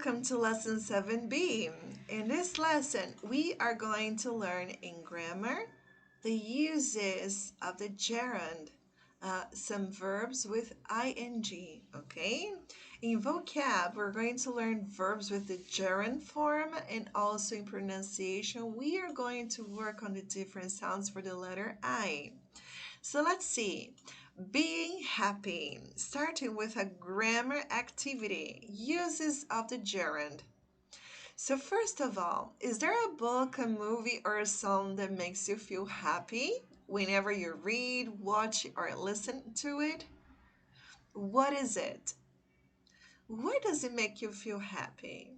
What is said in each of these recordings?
welcome to lesson 7b. In this lesson, we are going to learn in grammar the uses of the gerund, some verbs with ing, okay? In vocab, we're going to learn verbs with the gerund form, and also in pronunciation, we are going to work on the different sounds for the letter I. So let's see. Being happy, starting with a grammar activity, uses of the gerund. So first of all, is there a book, a movie, or a song that makes you feel happy whenever you read, watch, or listen to it? What is it? Why does it make you feel happy?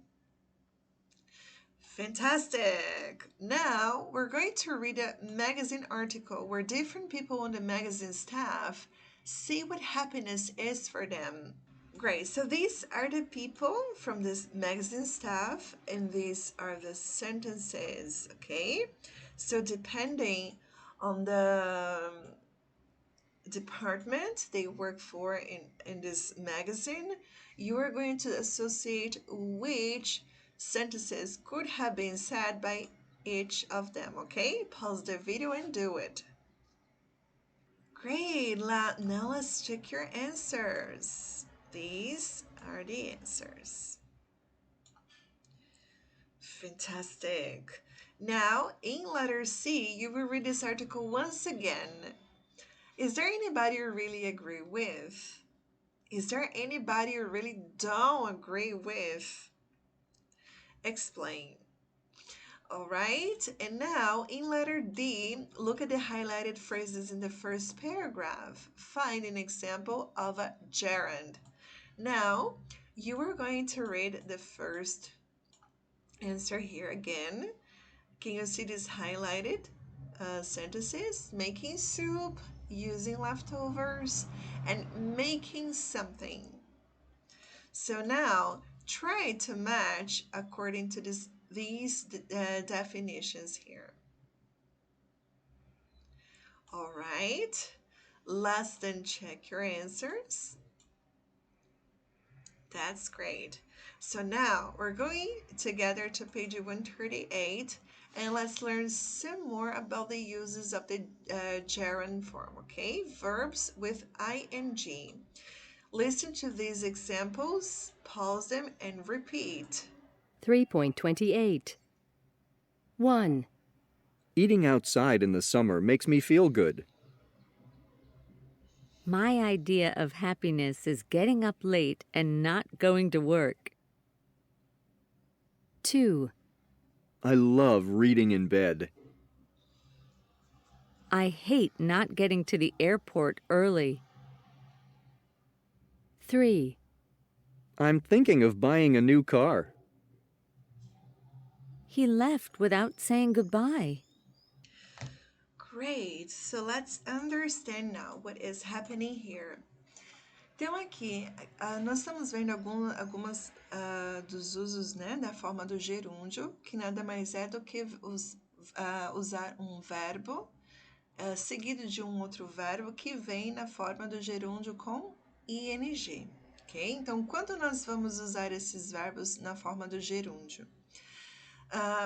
Fantastic! Now we're going to read a magazine article where different people on the magazine staff say what happiness is for them. Great. So these are the people from this magazine staff, and these are the sentences, okay? So depending on the department they work for in this magazine, you are going to associate which sentences could have been said by each of them, okay? Pause the video and do it. Great. Now let's check your answers. These are the answers. Fantastic. Now, in letter C, you will read this article once again. Is there anybody you really agree with? Is there anybody you really don't agree with? Explain. All right, and now in letter D, look at the highlighted phrases in the first paragraph. Find an example of a gerund. Now, you are going to read the first answer here again. Can you see these highlighted sentences? Making soup, using leftovers, and making something. So now try to match according to these definitions here. All right, less than check your answers. That's great. So now we're going together to page 138 and let's learn some more about the uses of the gerund form, okay? Verbs with ing. Listen to these examples, pause them, and repeat. 3.28. 1. Eating outside in the summer makes me feel good. My idea of happiness is getting up late and not going to work. 2. I love reading in bed. I hate not getting to the airport early. 3. I'm thinking of buying a new car. He left without saying goodbye. Great, so let's understand now what is happening here. Então aqui, nós estamos vendo algumas dos usos, né, da forma do gerúndio, que nada mais é do que usar um verbo seguido de um outro verbo que vem na forma do gerúndio com ing, ok? Então, quando nós vamos usar esses verbos na forma do gerúndio?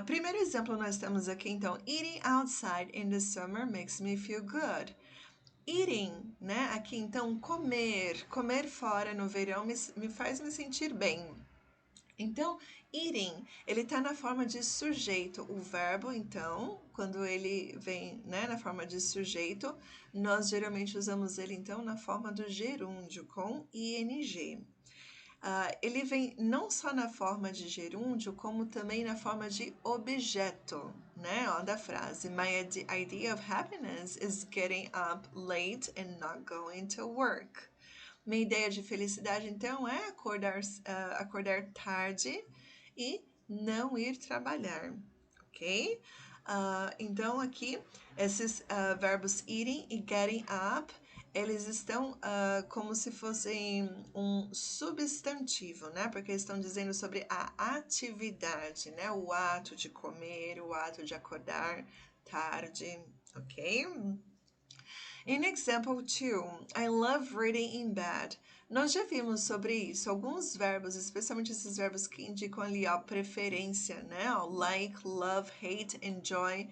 Primeiro exemplo, nós temos aqui, então, eating outside in the summer makes me feel good. Eating, né? Aqui, então, comer fora no verão me faz me sentir bem. Então, eating, ele tá na forma de sujeito. O verbo, então, quando ele vem, né, na forma de sujeito, nós geralmente usamos ele, então, na forma do gerúndio, com ing. Ele vem não só na forma de gerúndio, como também na forma de objeto, né? Ó, da frase. My idea of happiness is getting up late and not going to work. Minha ideia de felicidade, então, é acordar tarde e não ir trabalhar, ok? Então, aqui, esses verbos eating e getting up, eles estão como se fossem um substantivo, né? Porque eles estão dizendo sobre a atividade, né? O ato de comer, o ato de acordar tarde, ok? In example 2, I love reading in bed. Nós já vimos sobre isso, alguns verbos, especialmente esses verbos que indicam ali a preferência, né? O like, love, hate, enjoy.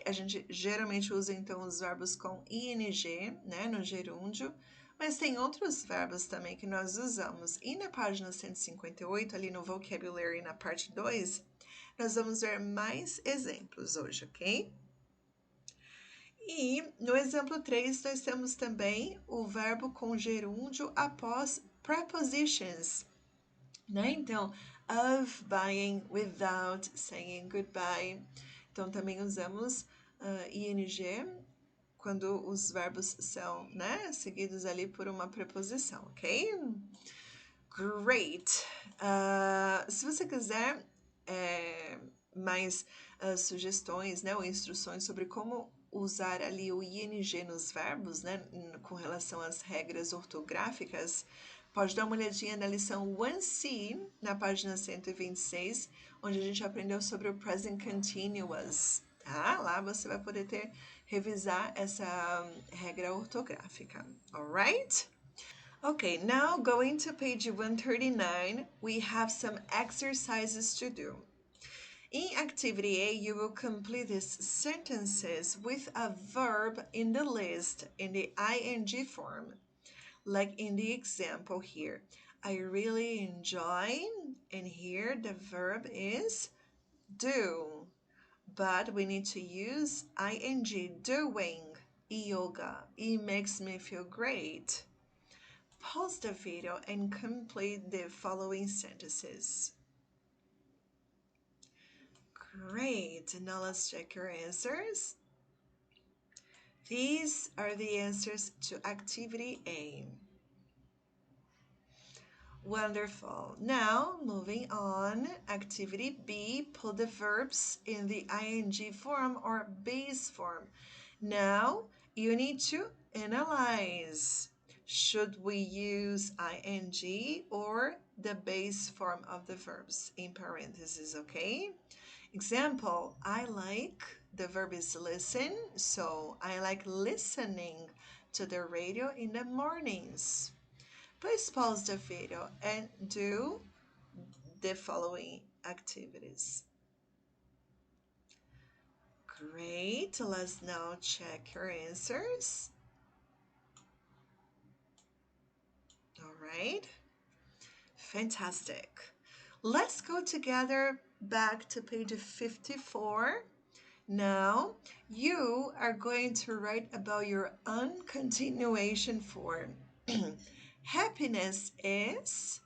A gente geralmente usa então os verbos com ing, né, no gerúndio. Mas tem outros verbos também que nós usamos. E na página 158, ali no vocabulary, na parte 2, nós vamos ver mais exemplos hoje, ok? E no exemplo 3, nós temos também o verbo com gerúndio após prepositions, né? Então, of, buying, without, saying goodbye. Então, também usamos ing quando os verbos são, né, seguidos ali por uma preposição, ok? Great! Se você quiser mais sugestões, né, ou instruções sobre como usar ali o ing nos verbos, né, com relação às regras ortográficas, pode dar uma olhadinha na lição 1C, na página 126, onde a gente aprendeu sobre o present continuous. Tá? Lá você vai poder revisar essa regra ortográfica. Alright? Okay, now going to page 139, we have some exercises to do. In activity A, you will complete these sentences with a verb in the list in the ing form, like in the example here. I really enjoy, and here the verb is do, but we need to use ing, doing, yoga. It makes me feel great. Pause the video and complete the following sentences. Great. Now let's check your answers. These are the answers to activity A. Wonderful. Now, moving on, activity B, put the verbs in the ing form or base form. Now, you need to analyze. Should we use ing or the base form of the verbs in parentheses, okay? Example, I like, the verb is listen, so I like listening to the radio in the mornings. Please pause the video and do the following activities. Great, let's now check your answers. All right, fantastic. Let's go together back to page 54. Now, you are going to write about your uncontinuation form. Happiness is,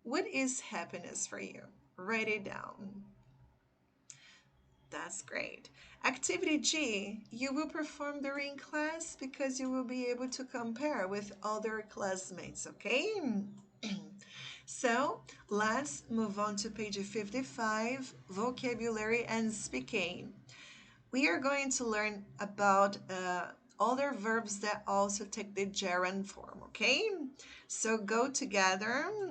what is happiness for you? Write it down. That's great. Activity G, you will perform during class because you will be able to compare with other classmates, okay? So let's move on to page 55, vocabulary and speaking. We are going to learn about other verbs that also take the gerund form, okay? So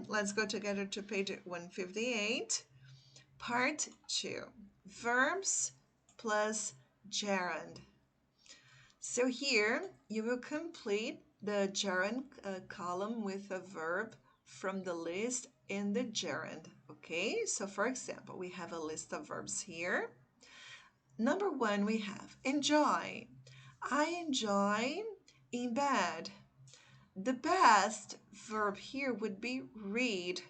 let's go together to page 158, part 2, verbs plus gerund. So here you will complete the gerund column with a verb from the list in the gerund, okay? So for example, we have a list of verbs here. Number 1, we have enjoy. I enjoy in bed. The best verb here would be read,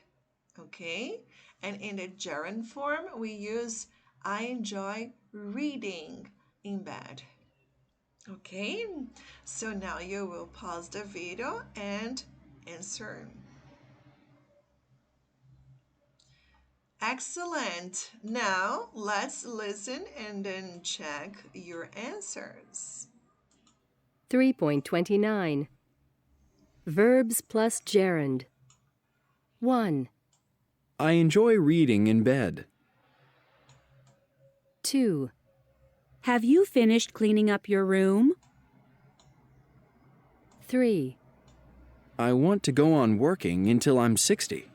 okay? And in the gerund form, we use I enjoy reading in bed. Okay, so now you will pause the video and answer. Excellent. Now let's listen and then check your answers. 3.29 Verbs plus gerund. 1, I enjoy reading in bed. 2, Have you finished cleaning up your room? 3, I want to go on working until I'm 60.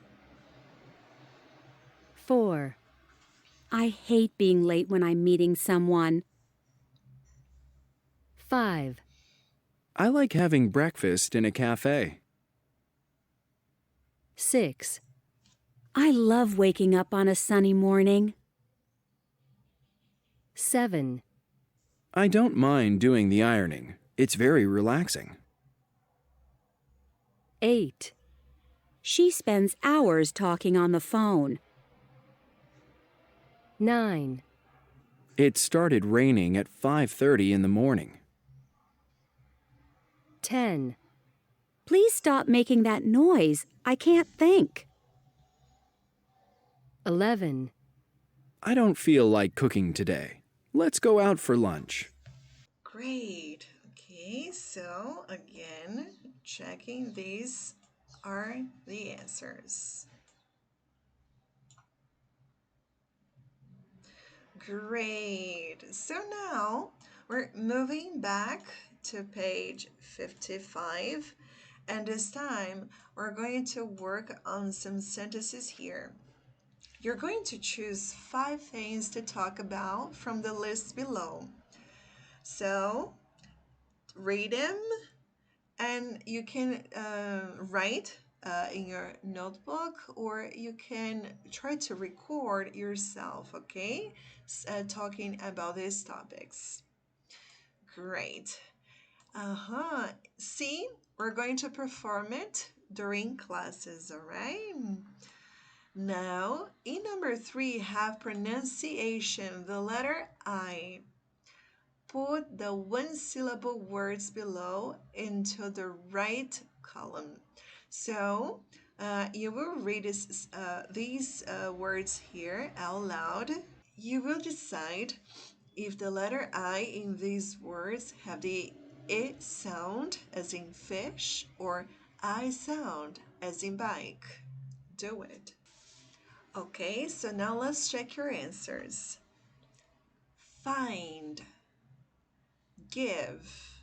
4, I hate being late when I'm meeting someone. 5, I like having breakfast in a cafe. 6, I love waking up on a sunny morning. 7, I don't mind doing the ironing. It's very relaxing. 8, She spends hours talking on the phone. 9, It started raining at 5:30 in the morning. 10, Please stop making that noise. I can't think. 11, I don't feel like cooking today. Let's go out for lunch. Great. Okay, so again, checking these are the answers. Great. So now we're moving back to page 55, and this time we're going to work on some sentences here. You're going to choose 5 things to talk about from the list below. So read them, and you can write in your notebook, or you can try to record yourself, okay? Talking about these topics. Great. See, we're going to perform it during classes, all right? Now, in number 3, have pronunciation, the letter I. Put the one-syllable words below into the right column. So you will read these words here out loud. You will decide if the letter I in these words have the I sound as in fish or I sound as in bike. Do it. Okay, so now let's check your answers. Find, give,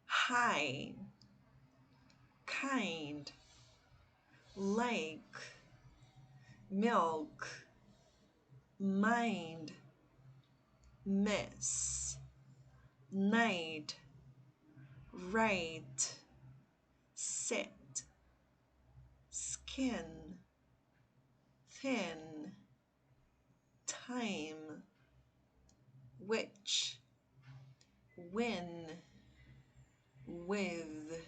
high, kind, like, milk, mind, miss, night, right, sit, skin, thin, time, which, when, with.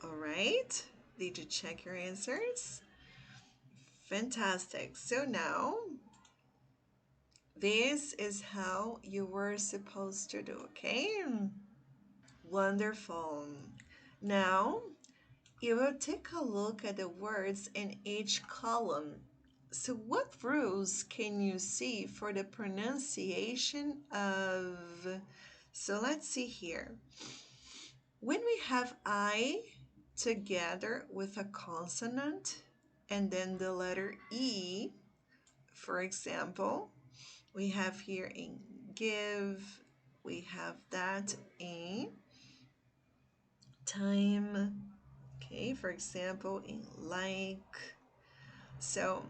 All right, did you check your answers? Fantastic. So now, this is how you were supposed to do, okay? Wonderful. Now, you will take a look at the words in each column. So what rules can you see for the pronunciation of... So let's see here. When we have I together with a consonant and then the letter E, for example, we have here in give, we have that in time, okay, for example, in like. So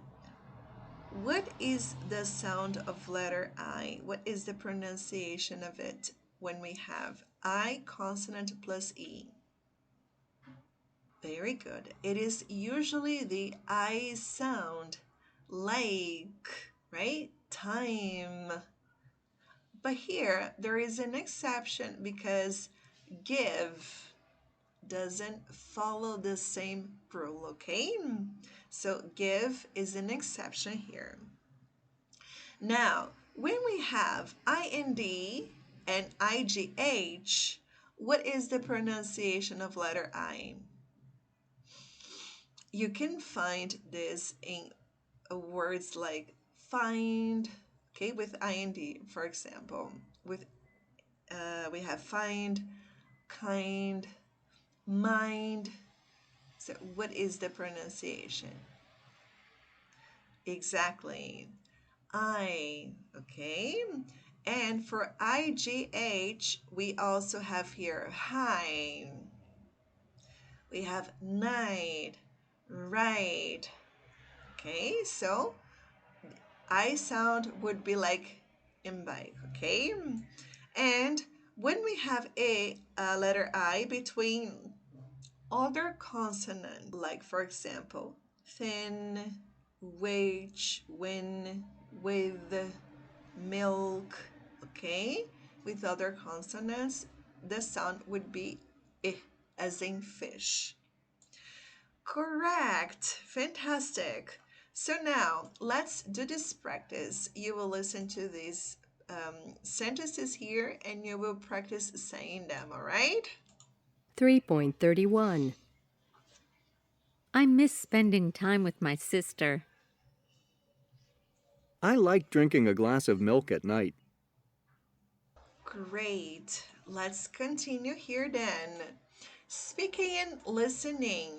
what is the sound of letter I? What is the pronunciation of it when we have I consonant plus E? Very good. It is usually the I sound, like, right? Time. But here there is an exception because give doesn't follow the same rule, okay? So give is an exception here. Now, when we have IND and IGH, what is the pronunciation of letter I? You can find this in words like find, okay, with IND, for example. With we have find, kind, mind. So what is the pronunciation? Exactly. I, okay? And for IGH, we also have here high. We have night, right. Okay, so I sound would be like in bike, okay? And When we have a letter I between other consonants, like for example, thin, wage, win, with, milk, okay? With other consonants, the sound would be I, as in fish. Correct. Fantastic. So now let's do this practice. You will listen to these sentences here and you will practice saying them, all right? 3.31. I miss spending time with my sister. I like drinking a glass of milk at night. Great. Let's continue here then. Speaking and listening.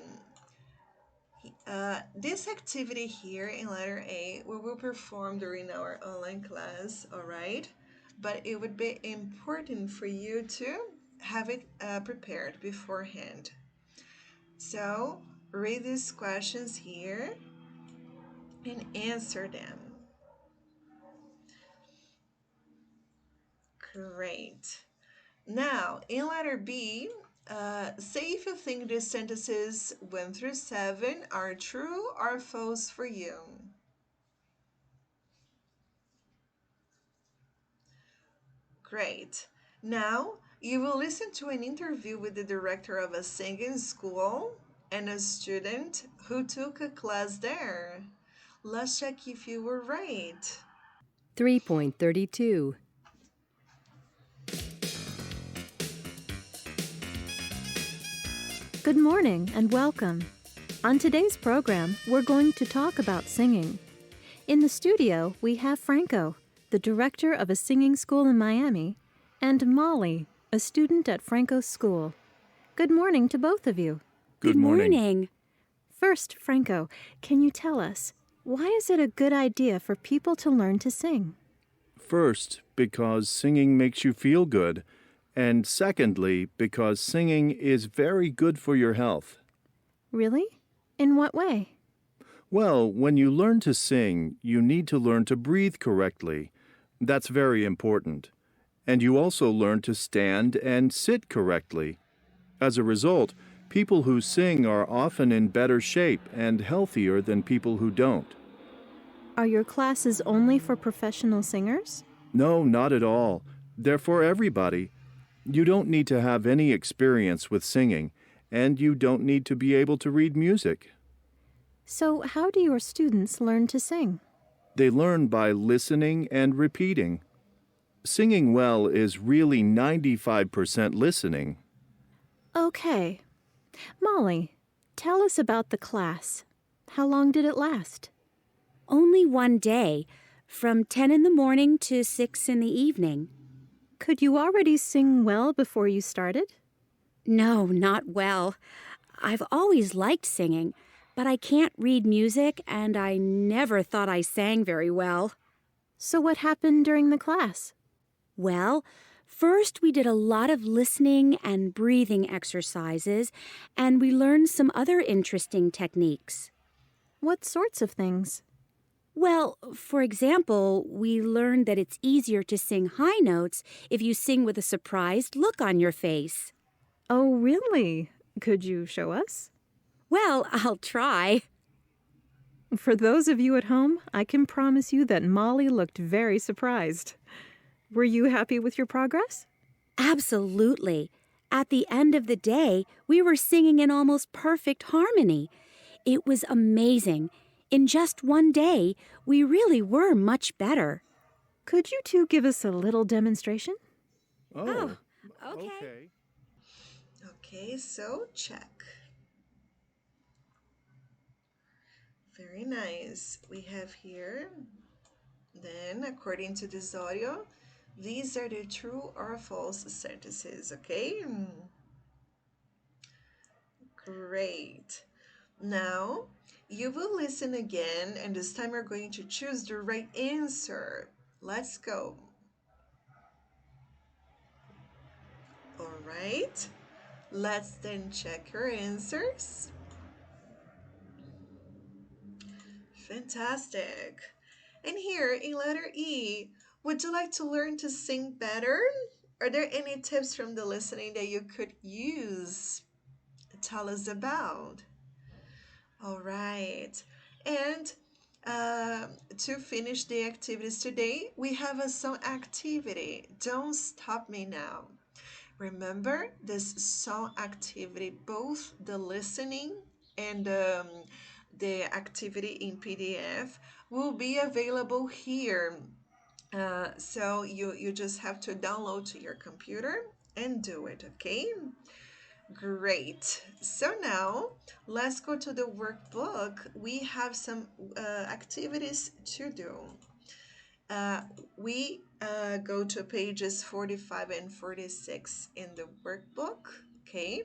This activity here in letter A we will perform during our online class, all right? But it would be important for you to have it prepared beforehand. So read these questions here and answer them. Great. Now, in letter B, say if you think these sentences 1 through 7 are true or false for you. Great. Now, you will listen to an interview with the director of a singing school and a student who took a class there. Let's check if you were right. 3.32. Good morning and welcome. On today's program, we're going to talk about singing. In the studio, we have Franco, the director of a singing school in Miami, and Molly, a student at Franco's school. Good morning to both of you. Good morning. First, Franco, can you tell us, why is it a good idea for people to learn to sing? First, because singing makes you feel good. And secondly, because singing is very good for your health. Really? In what way? Well, when you learn to sing, you need to learn to breathe correctly. That's very important. And you also learn to stand and sit correctly. As a result, people who sing are often in better shape and healthier than people who don't. Are your classes only for professional singers? No, not at all. They're for everybody. You don't need to have any experience with singing, and you don't need to be able to read music. So how do your students learn to sing? They learn by listening and repeating. Singing well is really 95% listening. Okay. Molly, tell us about the class. How long did it last? Only one day, from 10 in the morning to 6 in the evening. Could you already sing well before you started? No, not well. I've always liked singing, but I can't read music and I never thought I sang very well. So what happened during the class? Well, first we did a lot of listening and breathing exercises, and we learned some other interesting techniques. What sorts of things? Well, for example, we learned that it's easier to sing high notes if you sing with a surprised look on your face. Oh, really? Could you show us? Well, I'll try. For those of you at home, I can promise you that Molly looked very surprised. Were you happy with your progress? Absolutely. At the end of the day, we were singing in almost perfect harmony. It was amazing. In just one day, we really were much better. Could you two give us a little demonstration? Oh, okay. Okay, so check. Very nice. We have here, then, according to this audio, these are the true or false sentences, okay? Great. Now, you will listen again, and this time we're going to choose the right answer. Let's go. All right. Let's then check your answers. Fantastic. And here in letter E, would you like to learn to sing better Are there any tips from the listening that you could use? Tell us about. All right. And to finish the activities today, we have a song activity. Don't stop me now. Remember this song activity, both the listening and the activity in PDF will be available here. So you just have to download to your computer and do it, okay? Great. So now let's go to the workbook. We have some activities to do. We go to pages 45 and 46 in the workbook. Okay.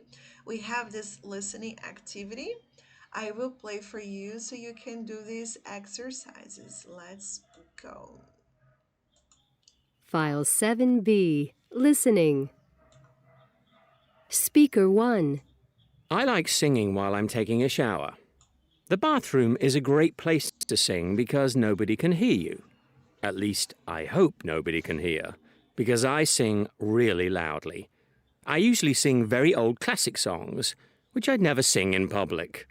We have this listening activity. I will play for you so you can do these exercises. Let's go. File 7B. Listening. Speaker 1. I like singing while I'm taking a shower. The bathroom is a great place to sing because nobody can hear you. At least, I hope nobody can hear, because I sing really loudly. I usually sing very old classic songs, which I'd never sing in public.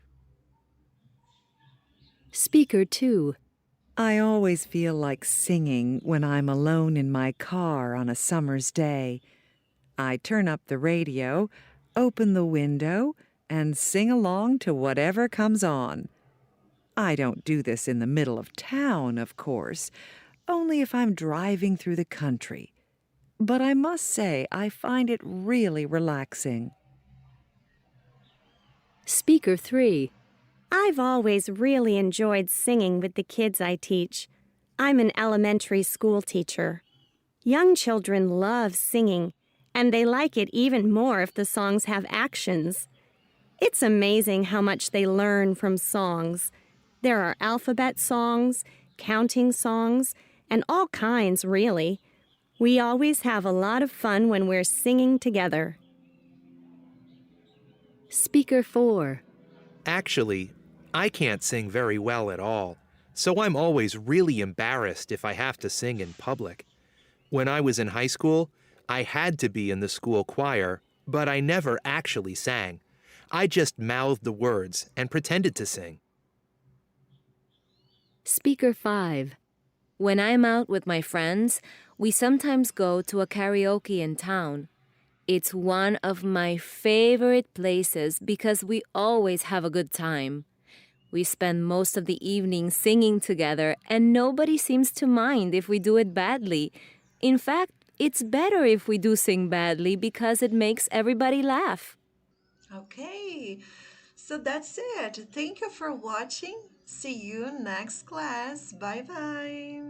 Speaker 2. I always feel like singing when I'm alone in my car on a summer's day. I turn up the radio, open the window, and sing along to whatever comes on. I don't do this in the middle of town, of course, only if I'm driving through the country. But I must say I find it really relaxing. Speaker 3. I've always really enjoyed singing with the kids I teach. I'm an elementary school teacher. Young children love singing, and they like it even more if the songs have actions. It's amazing how much they learn from songs. There are alphabet songs, counting songs, and all kinds, really. We always have a lot of fun when we're singing together. Speaker 4. Actually, I can't sing very well at all, so I'm always really embarrassed if I have to sing in public. When I was in high school, I had to be in the school choir, but I never actually sang. I just mouthed the words and pretended to sing. Speaker 5. When I'm out with my friends, we sometimes go to a karaoke in town. It's one of my favorite places because we always have a good time. We spend most of the evening singing together, and nobody seems to mind if we do it badly. In fact, it's better if we do sing badly because it makes everybody laugh. Okay, so that's it. Thank you for watching. See you next class. Bye bye.